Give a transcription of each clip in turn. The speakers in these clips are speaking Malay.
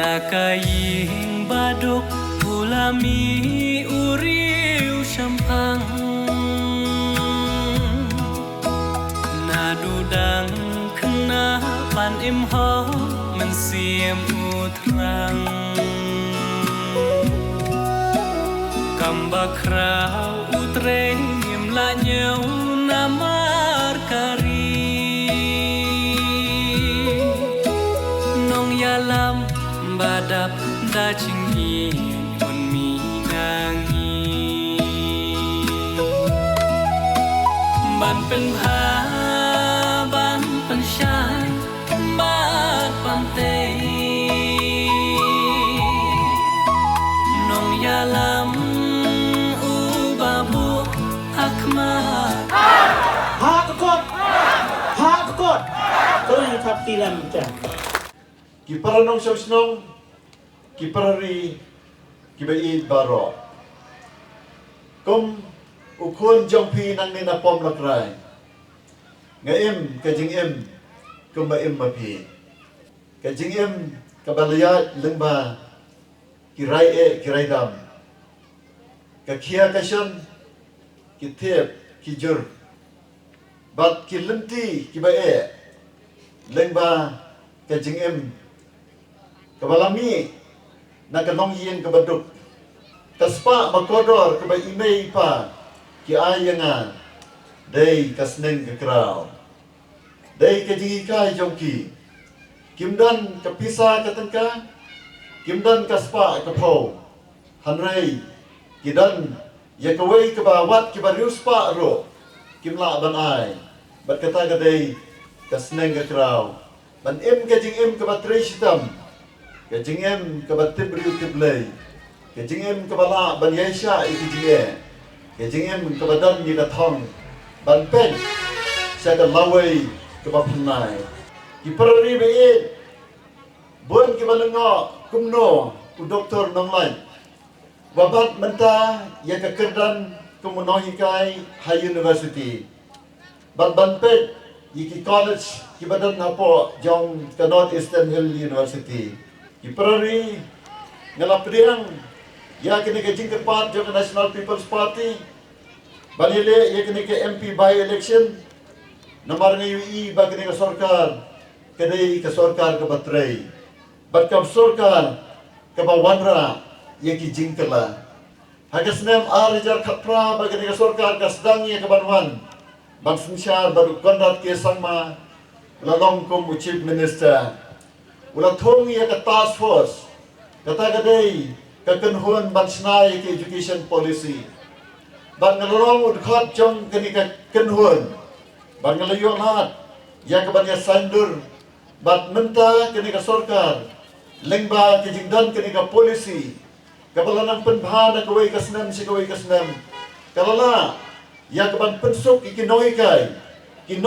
Nakaying badok ulami uriu syampang Nadudang kena pan imho mensiem utrang Kambakrau utreng imlanyau namar kari Nong yalam badap dacing in on minangi Ban pen bha ban pen syai bat pantai Nong yalam ubabu akmat Hakot Kau yang kaptilan kita Kiparanong sosnong kiparari kibai baro kum ukun jongpi nang ni napom lakrai ngaim kajing im kum ba im mapi kajing im kabalaya lengba kirai dam kakia kasyon kitep kijur bat kilenti kibai lengba kajing im kabalami na kanong yin kabaduk kaspa makodor kaba imay pa ki ayanga day kasneng kakraw day kajingikay jongki kimdan kapisa katengka kimdan kaspa kapaw hanray kidan yakaway kabawat kibarius pa ro kimla banay bat kata kaday kasneng kakraw ban im kajing im kabatray sitam Kajing em kabatib riu tiblay Kajing em kabala ban yaisha ikijie Kajing em kabadan ni datong ban pen sa kalaway kabapanay Kiparari beid Buan kibalengo kumno ku doktor nonglay Wabat menta ya kakerdan kumunohikai High University Ban pen yiki college kibadan hapo jong ka North Eastern Hill University Kiparari ngalapriang ya kini ke jingkepat jong National People's Party banile ya kini ke MP by election namar ngayi ba kini ke sorkar kadai ke sorkar ke batray bat kam sorkar ke bawanra ya ki jingkela hagasnem arjar khapra ba kini ke sorkar ke sedang ya ke banwan bang sinsyar baru kondat ke sangma lalong kum chief minister Ulah thongi ka task force kata kadai ka kanhuan bansnai ke education policy ban ngalong udkhat jong kani ka kanhuan ban ngalayo lat ya ka banya sandur bat menta kani ka sorkar lengba ke jingdan kani ka policy kabalanang penbhana kawai kasnam si kawai kasnam kalala ya ka ban pensuk ikinoi kai ki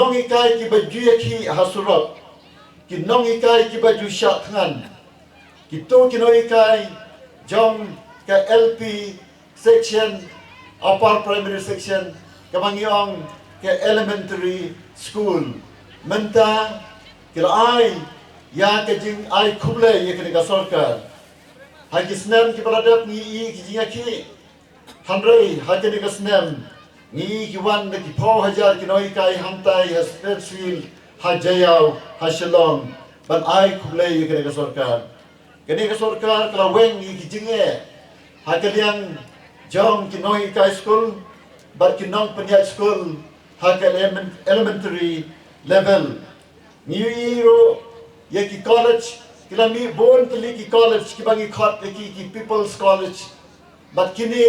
bajuya ki hasurat Kinong ikai ki baju syakhan Kito kinong ikai jong ke LP section upper primary section kamangyong ke elementary school menta kila ai ya ke jing ai kuble ya ke ka sorkar hagi snam ki baradap ni i ki jinga ki handrai hagi ka snam ni ki wan ki 4000 kinong ikai hamtai hasperswil hajayau hasilong ban ai kublay kene ka sorkar kala weng ki jinge hakaliang jong kinoi kai school bat kinong penyat school hakal elementary level new year ya ki college kila mi born tali ki college ki bangi khat ki people's college bat kini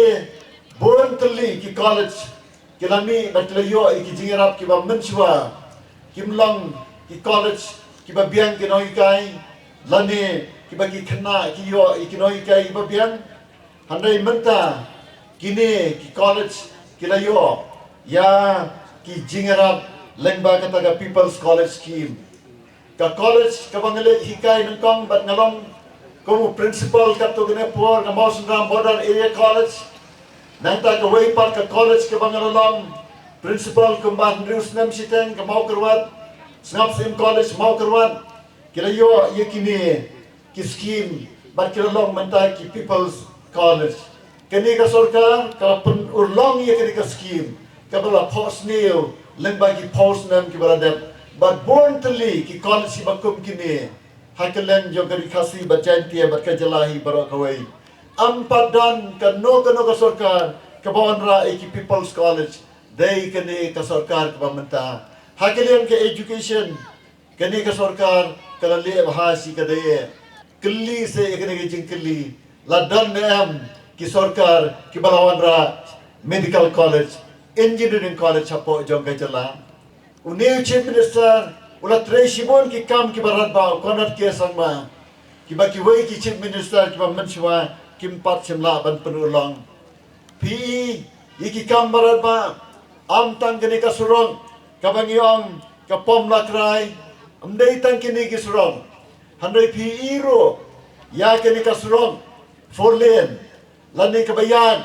born tali ki college kila mi bat layo ki jinge rap ki ba menchwa Kimlang ki college ki babiang ki noi kai lani ki bagi khna ki yo ki noi kai babiang handai menta kini ki college ki layo ya ki jingarap lengba kata ka people's college scheme ka college ka bangale hikai nangkong bat ngalong como principal ka to gene por ka Mosram Border Area College nanta ka way par ka college ka bangalalong principal kumban Rius nam siteng ka mau kerwat Snapsim College mau kerwat kila yo ye kini ki skim bat kira long mentai ki People's College. Kini ka sorkar ka pen urlong ye kini ka skim ka bala post new leng bagi post nam ki baradap but born to li ki college ki bakum kini hakelen jo kari khasi bajanti bat ka jalahi barakawai ampadan ka no ka sorkar ka bawanra ki People's College dai kini ka sorkar ka bamenta hakelen ke education kini ka sorkar kala le bahasi ka dai kelli se kini ke jingkelli ladan am ki sorkar ki balawanra medical college engineering college hapo jong ka jala Uniu Chief Minister ulat Treshibon ki kam ki barat ba konat ke sangma ki baki wei ki Chief Minister ki ba menshwa ki empat simla ban penulong PE iki kam barat ba am tang kini ka surong ka bangiong ka pom lakrai amdei tang kini ki surong handai PE ro ya kini ka surong 4 lane lani ka bayan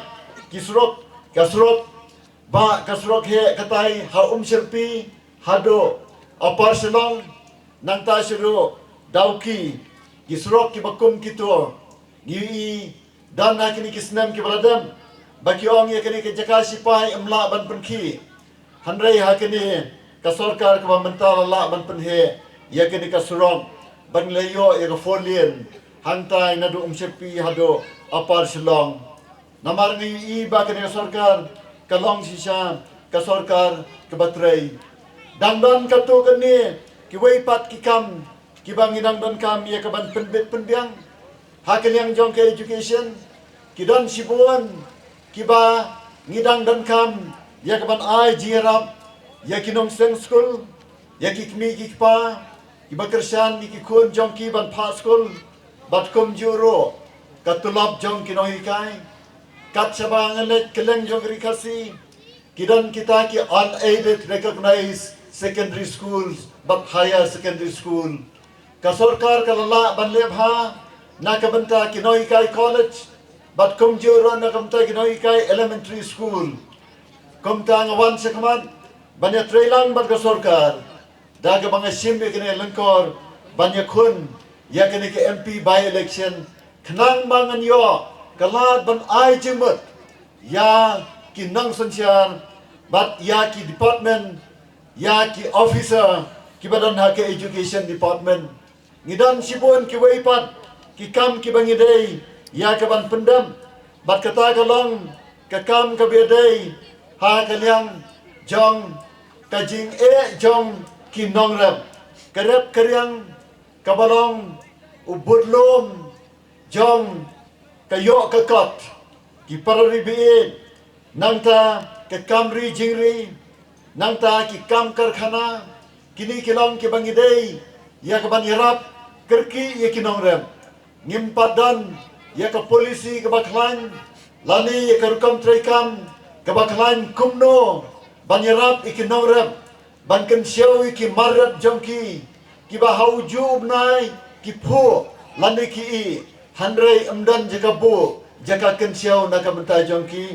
ki surok ka surok ba ka surok he katai ha serpi hado apar selong nang ta siro dauki kisrok ki bakum kito gi dan na kini kisnam ki baladam baki ong ye kini ke jaka sipai amla ban penki handrai ha kini ka sarkar ka mental la ban penhe ye kini ka surong ban leyo ye ka folien hangtai na du serpi hado apar selong namar ni ba kini ka sarkar ka long sisa ka sarkar ka batrai dangdan katu kani ki wei pat ki kam ki bang dangdan kam ye ka ban penbet penbiang hakel yang jong ke education ki dan sibuan ki ba ngidang dan kam ye ka ban ai jirap ye ki nong seng school ye ki kmi ki pa ki ba kersan ki kun jong ki ban pa school bat kum juro katulap jong ki noi kai kat sabang let keleng jong rikasi kidan kita ki unaided recognized secondary schools but higher secondary school ka sarkar ka lala ban lebha na ka banta kinoi kai college but kum juro na kamta kinoi kai elementary school kumta ngawan sa kaman banya trailang ban ka sarkar daga mga simbe kini lengkor banya kun ya kini ke MP by election kenang mangan yo kalad ban ai jemut ya kinang sensiar but ya ki department ya ki officer ki badan ha ke education department ngidan sibun ki weipat ki kam ki bangidei ya ka ban pendam bat kata kalong ka kam ka bedei ha kalyang jong ka jing jong ki nongrap karep karyang kabalong ubudlom jong kayo kakot ki pararibi nangta ka kamri jingri nangta ki kam karkhana kini kilong ki bangidei ya ka ban yarap kerki ya kinongrem ngimpadan ya ka polisi ka baklan lani ya ka rukam traikam ka baklan kumno ban yarap ikinongrem ban kensyaw ki marat jongki ki bahau jub nai ki phu lani ki handrai amdan jaka bu jaka kensyaw na ka mentai jongki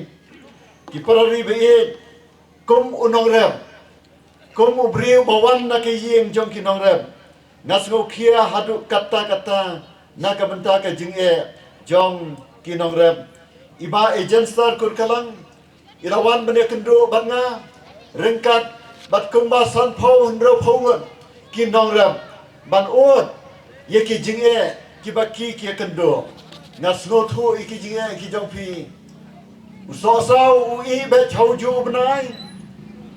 ki parari be kum unong rem kum ubriu bawan na ke yeng jong ki nong rem ngasgo kia hadu kata na ka benta ka jing jong ki nong rem iba agent star kur kalang irawan bene kendo banga rengkat bat kumba san phau hendro phau ki nong rem ban ot ye ki jing ki baki ki kendo ngasgo thu ki jing ki jong pi so sao ui be chau ju bnai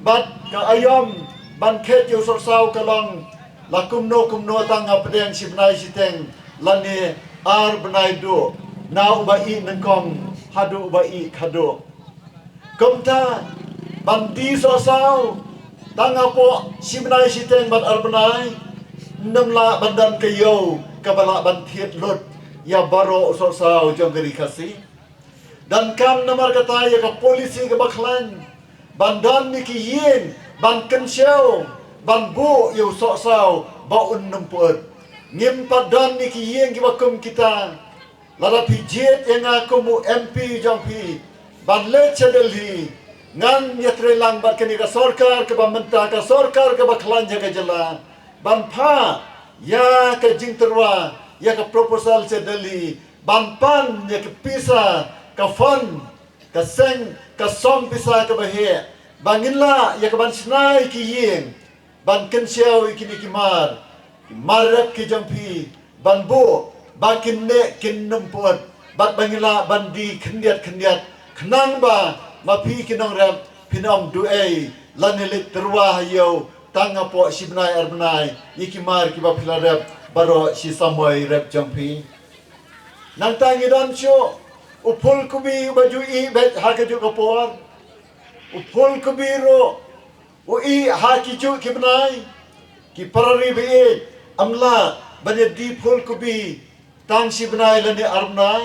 bat ka ayom ban khet yu so sao kalong la kumno tang apdeng sibnai siteng lani ar bnai do nau ba i nangkong hadu ba i khado komta ban di so sao tang apo sibnai siteng bat ar bnai namla bandan kayo kabala ban thiet lut ya baro so sao jong gari kasi dan kam namar kata ya ka polisi ka baklan bandan ni ki yin ban kensyaw ban bu yu sok saw ba unnemput ngim padan ni ki yin ki bakum kita lara pijet yang aku mu MP jong pi ban le chadeli ngan yatre lang bat kini ka sarkar ka bamenta ka sarkar ka baklan jaga jala ban pha ya ka jing terwa ya ke proposal cedeli banpan ya ke pisa ke fon ke seng ke som pisa ke bahe banginla ya ke ban snai ki yeng ban kensiau ikini kimar marap ki jampi ban bo bakin ne kin numpot bat bangila bandi kendiat kenang ba mapi kinong rap pinom duai lanelit terwah yo tanga po sibnai arbnai ikimar kiba pilarap baro si samoy rap jampi nang tangi dan syo upul kubi baju i bet hakaju kapor upul kubi ro ui hakiju kibnai ki parari be amla banya di pul kubi tang sibnai lane arbnai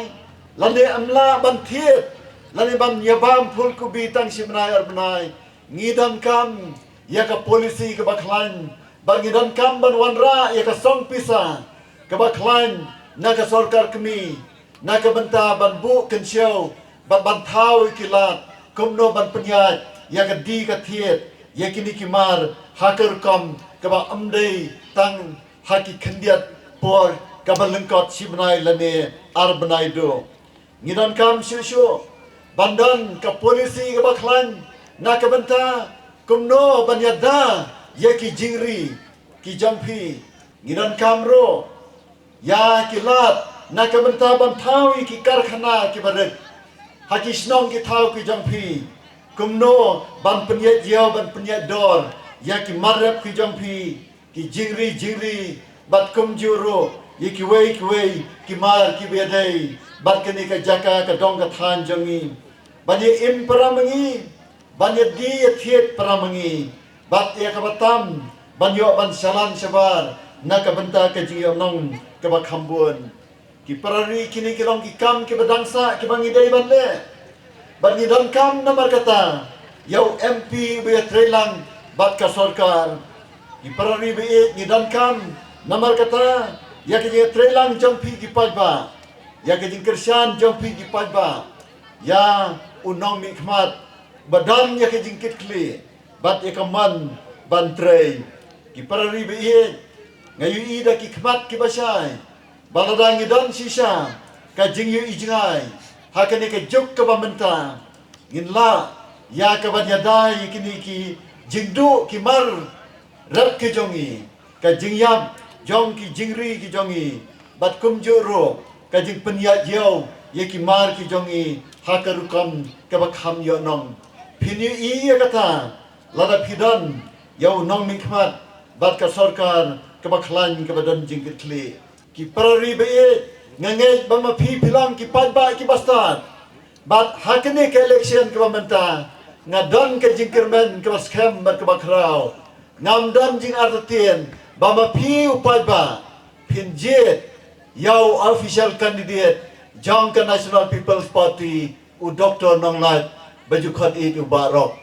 lane amla ban thiet lane ban yabam pul kubi tang sibnai arbnai ngidam kam ya ka polisi ka baklan bangidam kam ban wanra ya ka song pisa ka baklan na ka sarkar kami na ka banta ban bu kensiau ban thau kilat kumno ban penyat ya ka di ka thiet ya kini kimar hakar kam ka ba amdei tang haki kendiat por ka ba lengkot sibnai lane arbnai do ngidam kam syu bandan ka polisi ka baklan na ka banta kumno banyada ya ki jingri ki jampi ngidan kamro ya ki lat na ka banta ban thawi ki karkhana ki baret haki snong ki thau ki jampi kumno ban penyet jiao ban penyet dor ya ki marap ki jampi ki jingri bat kumjuro ya ki wei ki mar ki bedai bat kini ka jaka ka dong ka than jangi bani imparamangi banyak dia thiet paramangi bat ya kabatam banyo ban salan sabar na kabanta ka jiyo nong ka bakhambun ki parari kini kilong ki kam ki badangsa ki bangidai banle bani dan kam namar kata yau MP be trelang bat ka sarkar ki parari be ni dan kam namar kata ya ki trelang jampi ki pajba ya ki kersan jampi ki pajba ya unong mikmat badan ya ke jingkit kli bat ya kaman bantrei ki parari be ngayu ida ki khmat ki basai baladang idan sisa ka jingyu ijngai hakane ke juk ka bamenta nginla ya ka banyadai kini ki jingdu ki mar rap ki jongi ka jingyam jong ki jingri ki jongi bat kumjuro ka jing penya jeu ye ki mar ki jongi hakarukam ka bakham yo nong Pini iya kata lada pidan yau nong mikmat bat ka sarkar ka baklan ka badan jingkit kli ki parari be ngangej bama pi pilang ki padba ki bastat bat hakene ka election ka bamenta ngadan ka jingkirmen ka baskem bat ka bakrau ngamdan jing artien bama pi upadba pinjet yau official candidate jang ka National People's Party u Dr. Nonglat baju khot itu barok